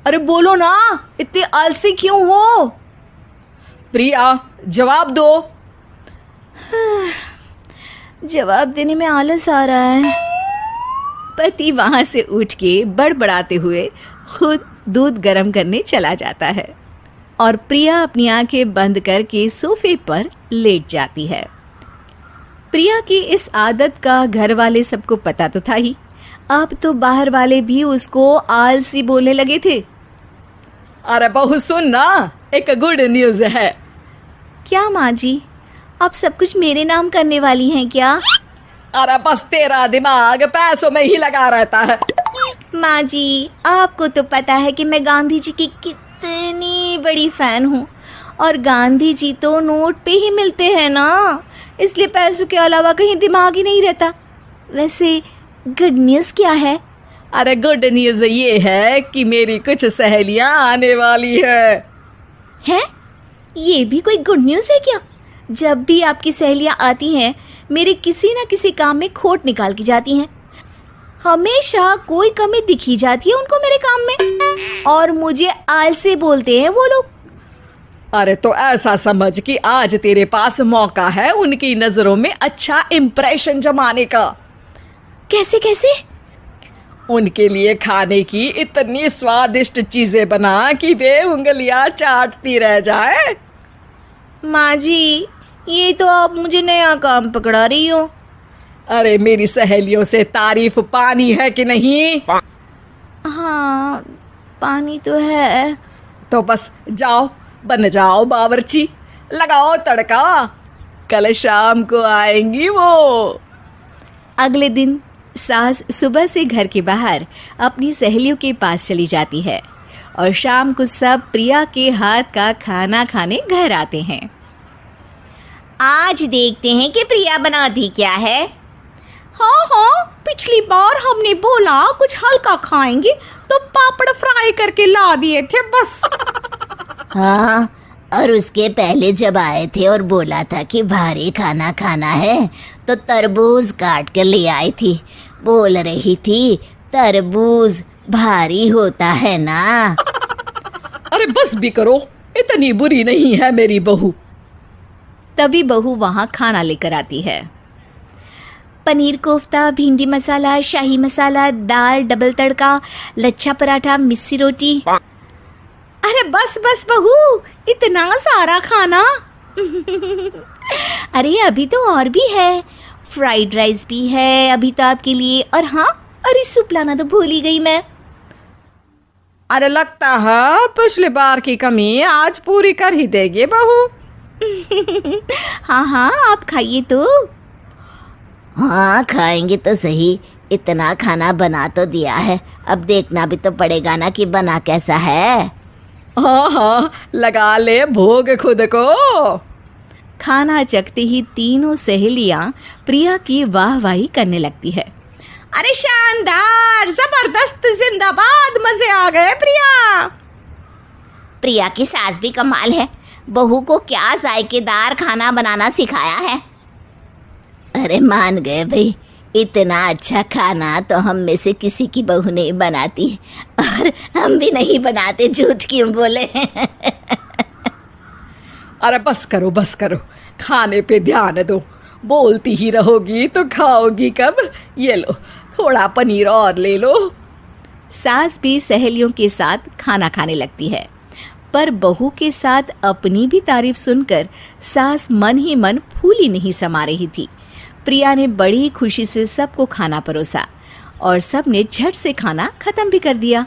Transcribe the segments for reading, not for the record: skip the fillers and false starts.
अरे बोलो ना, इतने आलसी क्यों हो? प्रिया, जवाब दो। जवाब देने में आलस आ रहा है। पति वहां से उठ के बड़बड़ाते हुए खुद दूध गर्म करने चला जाता है और प्रिया अपनी आंखें बंद करके सोफे पर लेट जाती है। प्रिया की इस आदत का घर वाले सबको पता तो था ही, अब तो बाहर वाले भी उसको आलसी बोलने लगे थे। अरे बहू सुन ना, एक गुड न्यूज़ है। क्या माँ जी, आप सब कुछ मेरे नाम करने वाली हैं क्या? अरे बस तेरा दिमाग पैसों में ही लगा रहता है। माँ जी, आपको तो पता है कि मैं गांधी जी की कितनी बड़ी फैन हूँ, और गांधी जी तो नोट पे ही मिलते हैं ना, इसलिए पैसों के अलावा कहीं दिमाग ही नहीं रहता। वैसे गुड न्यूज़ क्या है? अरे गुड न्यूज़ ये है कि मेरी कुछ सहेलियां आने वाली है। हैं? ये भी कोई गुड न्यूज़ है क्या? जब भी आपकी सहेलियां आती हैं, मेरे किसी न किसी काम में खोट निकाल की जाती हैं। हमेशा कोई कमी दिखी जाती है उनको मेरे काम में, और मुझे आलसी बोलते हैं वो लोग। अरे तो ऐसा समझ कि आज तेरे पास मौका है उनकी नजरों में अच्छा इम्प्रेशन जमाने का। कैसे कैसे? उनके लिए खाने की इतनी स्वादिष्ट चीजें बना कि वे उंगलियां चाटती रह जाए। माँ जी, ये तो आप मुझे नया काम पकड़ा रही हो। अरे मेरी सहेलियों से तारीफ पानी है कि नहीं? हाँ, पानी तो है। तो बस जाओ, बन जाओ बावर्ची, लगाओ तड़का, कल शाम को आएंगी वो। अगले दिन सास सुबह से घर के बाहर अपनी सहेलियों के पास चली जाती है और शाम को सब प्रिया के हाथ का खाना खाने घर आते हैं। आज देखते हैं कि प्रिया बनाती क्या है। हाँ हाँ, पिछली बार हमने बोला कुछ हल्का खाएंगे तो पापड़ फ्राई करके ला दिए थे बस। हाँ, और उसके पहले जब आए थे और बोला था कि भारी खाना खाना है तो तरबूज काट कर ले आई थी। बोल रही थी तरबूज भारी होता है ना। अरे बस भी करो, इतनी बुरी नहीं है मेरी बहू। तभी बहू वहां खाना लेकर आती है। पनीर कोफ्ता, भिंडी मसाला, शाही मसाला, दाल, डबल तड़का, लच्छा पराठा, मिस्सी रोटी। अरे बस बस बहू, इतना सारा खाना। अरे अभी तो और भी है, फ्राइड राइस भी है अभी तो आपके लिए। और हाँ, अरे सूप लाना तो भूल ही गई मैं। अरे लगता है पिछली बार की कमी आज पूरी कर ही देगी बहू। हाँ हाँ, आप खाइए तो। हाँ, खाएंगे तो सही, इतना खाना बना तो दिया है, अब देखना भी तो पड़ेगा ना कि बना कैसा है। हाँ हाँ, लगा ले भोग खुद को। खाना चखते ही तीनों सहेलियां प्रिया की वाहवाही करने लगती है। अरे शानदार, जबरदस्त, जिंदाबाद, मजे आ गए प्रिया। प्रिया की सास भी कमाल है, बहू को क्या जायकेदार खाना बनाना सिखाया है। अरे मान गए भाई, इतना अच्छा खाना तो हम में से किसी की बहू नहीं बनाती, और हम भी नहीं बनाते, झूठ क्यों बोले। अरे बस करो बस करो, खाने पे ध्यान दो, बोलती ही रहोगी तो खाओगी कब। ये लो, थोड़ा पनीर और ले लो। सास भी सहेलियों के साथ खाना खाने लगती है, पर बहू के साथ अपनी भी तारीफ सुनकर सास मन ही मन फूली नहीं समा रही थी। प्रिया ने बड़ी खुशी से सबको खाना परोसा और सब ने झट से खाना खत्म भी कर दिया।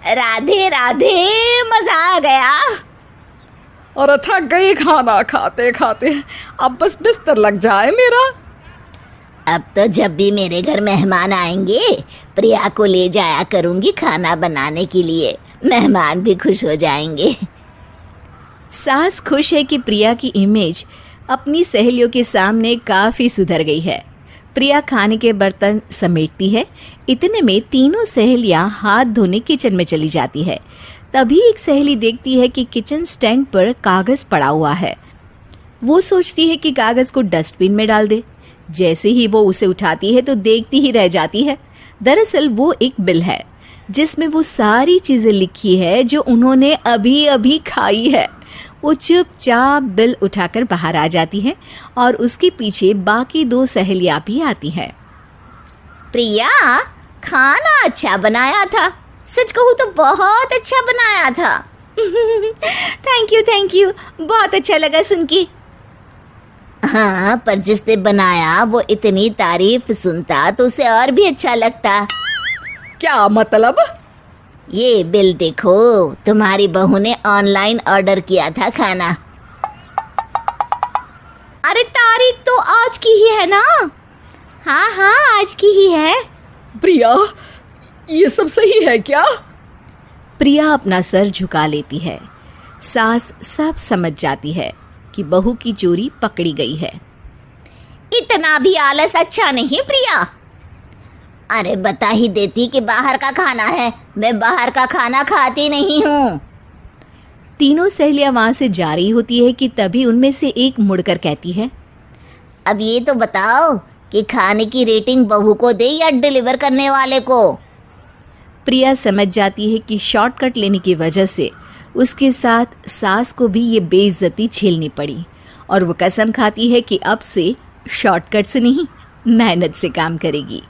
राधे राधे, मजा आ गया। और थक गई खाना खाते खाते, अब बस बिस्तर लग जाए मेरा। अब तो जब भी मेरे घर मेहमान आएंगे प्रिया को ले जाया करूंगी खाना बनाने के लिए, मेहमान भी खुश हो जाएंगे। सास खुश है कि प्रिया की इमेज अपनी सहेलियों के सामने काफ़ी सुधर गई है। प्रिया खाने के बर्तन समेटती है, इतने में तीनों सहेलियां हाथ धोने किचन में चली जाती है। तभी एक सहेली देखती है कि किचन स्टैंड पर कागज़ पड़ा हुआ है। वो सोचती है कि कागज़ को डस्टबिन में डाल दे। जैसे ही वो उसे उठाती है तो देखती ही रह जाती है, दरअसल वो एक बिल है। जिसमें वो सारी चीज़ें लिखी है जो उन्होंने अभी अभी खाई है। वो चुपचाप बिल उठाकर बाहर आ जाती है और उसके पीछे बाकी 2 सहेलियां भी आती हैं। प्रिया, खाना अच्छा बनाया था, सच कहूँ तो बहुत अच्छा बनाया था। थैंक यू, बहुत अच्छा लगा सुन के। हाँ, पर जिसने बनाया वो इतनी तारीफ सुनता तो उसे और भी अच्छा लगता। क्या मतलब? ये बिल देखो, तुम्हारी बहू ने ऑनलाइन ऑर्डर किया था खाना। अरे तारीख तो आज की ही है ना? हाँ, आज की ही है। प्रिया, ये सब सही है क्या? प्रिया अपना सर झुका लेती है। सास सब समझ जाती है कि बहू की चोरी पकड़ी गई है। इतना भी आलस अच्छा नहीं प्रिया। अरे बता ही देती कि बाहर का खाना है, मैं बाहर का खाना खाती नहीं हूँ। तीनों सहेलियां वहां से जा रही होती है कि तभी उनमें से एक मुड़कर कहती है, अब ये तो बताओ कि खाने की रेटिंग बहू को दे या डिलीवर करने वाले को। प्रिया समझ जाती है कि शॉर्टकट लेने की वजह से उसके साथ सास को भी ये बेइज्जती झेलनी पड़ी और वो कसम खाती है कि अब से शॉर्टकट से नहीं, मेहनत से काम करेगी।